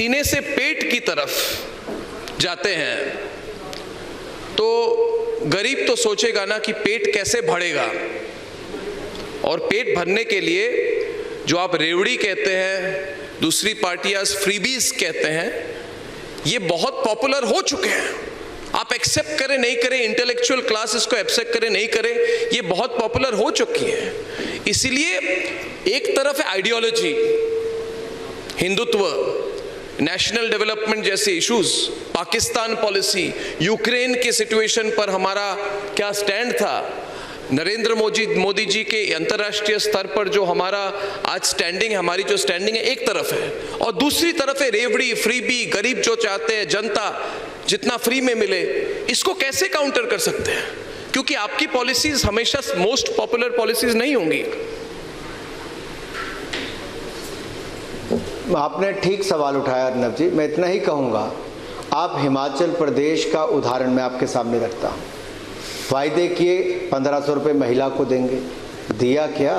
सीने से पेट की तरफ जाते हैं तो गरीब तो सोचेगा ना कि पेट कैसे भरेगा, और पेट भरने के लिए जो आप रेवड़ी कहते हैं, दूसरी पार्टियां फ्रीबीज कहते हैं, ये बहुत पॉपुलर हो चुके हैं। आप एक्सेप्ट करें नहीं करें, इंटेलेक्चुअल क्लास इसको एक्सेप्ट करें नहीं करें, ये बहुत पॉपुलर हो चुकी है। इसीलिए एक तरफ है आइडियोलॉजी, हिंदुत्व, नेशनल डेवलपमेंट जैसे इश्यूज, पाकिस्तान पॉलिसी, यूक्रेन के सिचुएशन पर हमारा क्या स्टैंड था, नरेंद्र मोदी जी के अंतर्राष्ट्रीय स्तर पर जो हमारा आज स्टैंडिंग है, हमारी जो स्टैंडिंग है एक तरफ है, और दूसरी तरफ है रेवड़ी, फ्रीबी, गरीब जो चाहते हैं जनता जितना फ्री में मिले, इसको कैसे काउंटर कर सकते हैं? क्योंकि आपकी पॉलिसीज हमेशा मोस्ट पॉपुलर पॉलिसीज नहीं होंगी। आपने ठीक सवाल उठाया अर्नब जी। मैं इतना ही कहूँगा, आप हिमाचल प्रदेश का उदाहरण मैं आपके सामने रखता हूँ। वायदे किए 1500 रुपये महिला को देंगे, दिया क्या?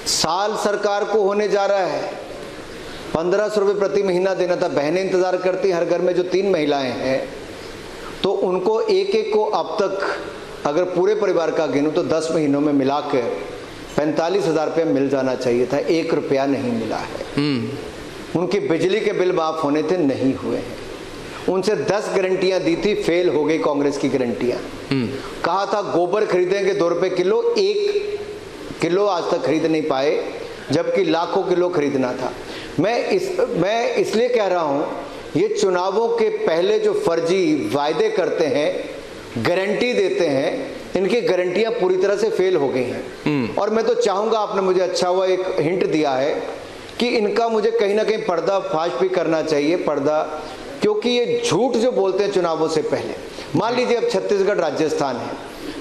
साल सरकार को होने जा रहा है, 1500 रुपये प्रति महीना देना था। बहनें इंतजार करती, हर घर में जो 3 महिलाएं हैं तो उनको एक एक को अब तक अगर पूरे परिवार का गिनूं तो 10 महीनों में मिलाकर 45,000 रुपये मिल जाना चाहिए था। 1 रुपया नहीं मिला है। उनकी बिजली के बिल माफ होने थे, नहीं हुए हैं। उनसे 10 गारंटियां दी थी, फेल हो गई कांग्रेस की गारंटियां। कहा था गोबर खरीदेंगे 2 रुपए किलो, 1 किलो आज तक खरीद नहीं पाए, जबकि लाखों किलो खरीदना था। मैं इसलिए कह रहा हूं, ये चुनावों के पहले जो फर्जी वायदे करते हैं, गारंटी देते हैं, इनकी गारंटियां पूरी तरह से फेल हो गई हैं। और मैं तो चाहूंगा, आपने मुझे अच्छा हुआ एक हिंट दिया है कि इनका मुझे कहीं ना कहीं पर्दाफाश भी करना चाहिए, क्योंकि ये झूठ जो बोलते हैं चुनावों से पहले। मान लीजिए अब छत्तीसगढ़, राजस्थान है,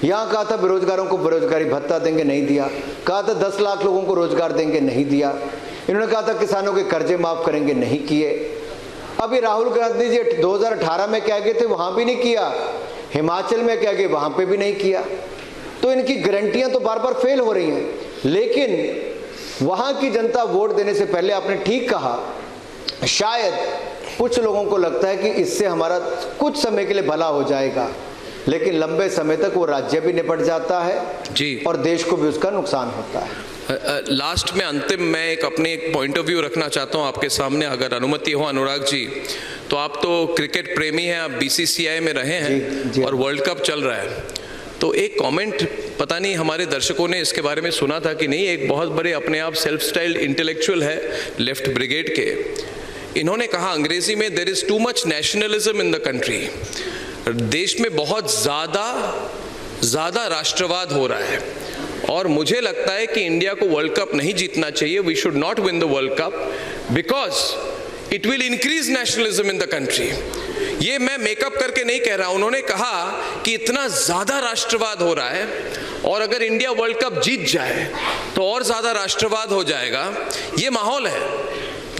यहाँ कहा था बेरोजगारों को बेरोजगारी भत्ता देंगे, नहीं दिया। कहा था 10 लाख लोगों को रोजगार देंगे, नहीं दिया। इन्होंने कहा था किसानों के कर्जे माफ करेंगे, नहीं किए। अभी राहुल गांधी जी 2018 में कह गए थे, वहां भी नहीं किया। हिमाचल में कह गए, वहां पे भी नहीं किया। तो इनकी गारंटियां तो बार बार फेल हो रही हैं। लेकिन वहां की जनता वोट देने से पहले, आपने ठीक कहा, शायद कुछ लोगों को लगता है कि इससे हमारा कुछ समय के लिए भला हो जाएगा, लेकिन लंबे समय तक वो राज्य भी निपट जाता है जी, और देश को भी उसका नुकसान होता है। लास्ट में अंतिम मैं एक पॉइंट ऑफ व्यू रखना चाहता हूं आपके सामने, अगर अनुमति हो अनुराग जी। तो आप तो क्रिकेट प्रेमी हैं, आप बीसीसीआई में रहे हैं जी, और वर्ल्ड कप चल रहा है। तो एक कमेंट, पता नहीं हमारे दर्शकों ने इसके बारे में सुना था कि नहीं, एक बहुत बड़े अपने आप सेल्फ स्टाइल्ड इंटेलेक्चुअल है लेफ्ट ब्रिगेड के, इन्होंने कहा अंग्रेजी में, there is too much nationalism in the country. देश में बहुत ज़्यादा राष्ट्रवाद हो रहा है, और मुझे लगता है कि इंडिया को वर्ल्ड कप नहीं जीतना चाहिए। We should not win the world cup because it will increase nationalism in the country. ये मैं मेकअप करके नहीं कह रहा, उन्होंने कहा कि इतना ज़्यादा राष्ट्रवाद हो रहा है, और अगर इंडिया वर्ल्ड कप जीत जाए तो और ज़्यादा राष्ट्रवाद हो जाएगा। ये माहौल है,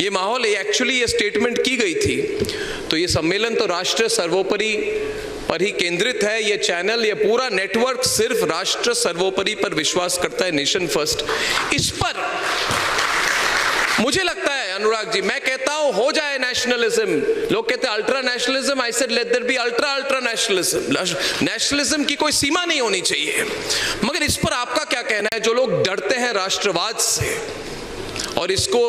ये माहौल है। एक्चुअली ये स्टेटमेंट की गई थी। तो ये सम्मेलन तो राष्ट्र सर्वोपरि पर ही केंद्रित है। ये चैनल, ये पूरा नेटवर्क सिर्फ राष्ट्र सर्वोपरि पर विश्वास करता है, नेशन फर्स्ट। इस पर मुझे लगता है अनुराग जी, मैं कहता हूं हो जाए नेशनलिज्म। लोग कहते हैं ultra nationalism, I said let there be ultra nationalism. Nationalism की कोई सीमा नहीं होनी चाहिए। मगर इस पर आपका क्या कहना है? जो लोग डरते हैं राष्ट्रवाद से और इसको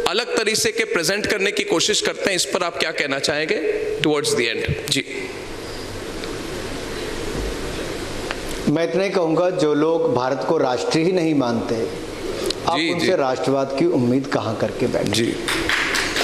अलग तरीके के प्रेजेंट करने की कोशिश करते हैं, इस पर आप क्या कहना चाहेंगे टुवर्ड्स द एंड? जी, मैं इतना ही कहूँगा, जो लोग भारत को राष्ट्र ही नहीं मानते, आप उनसे राष्ट्रवाद की उम्मीद कहाँ करके बैठे? जी।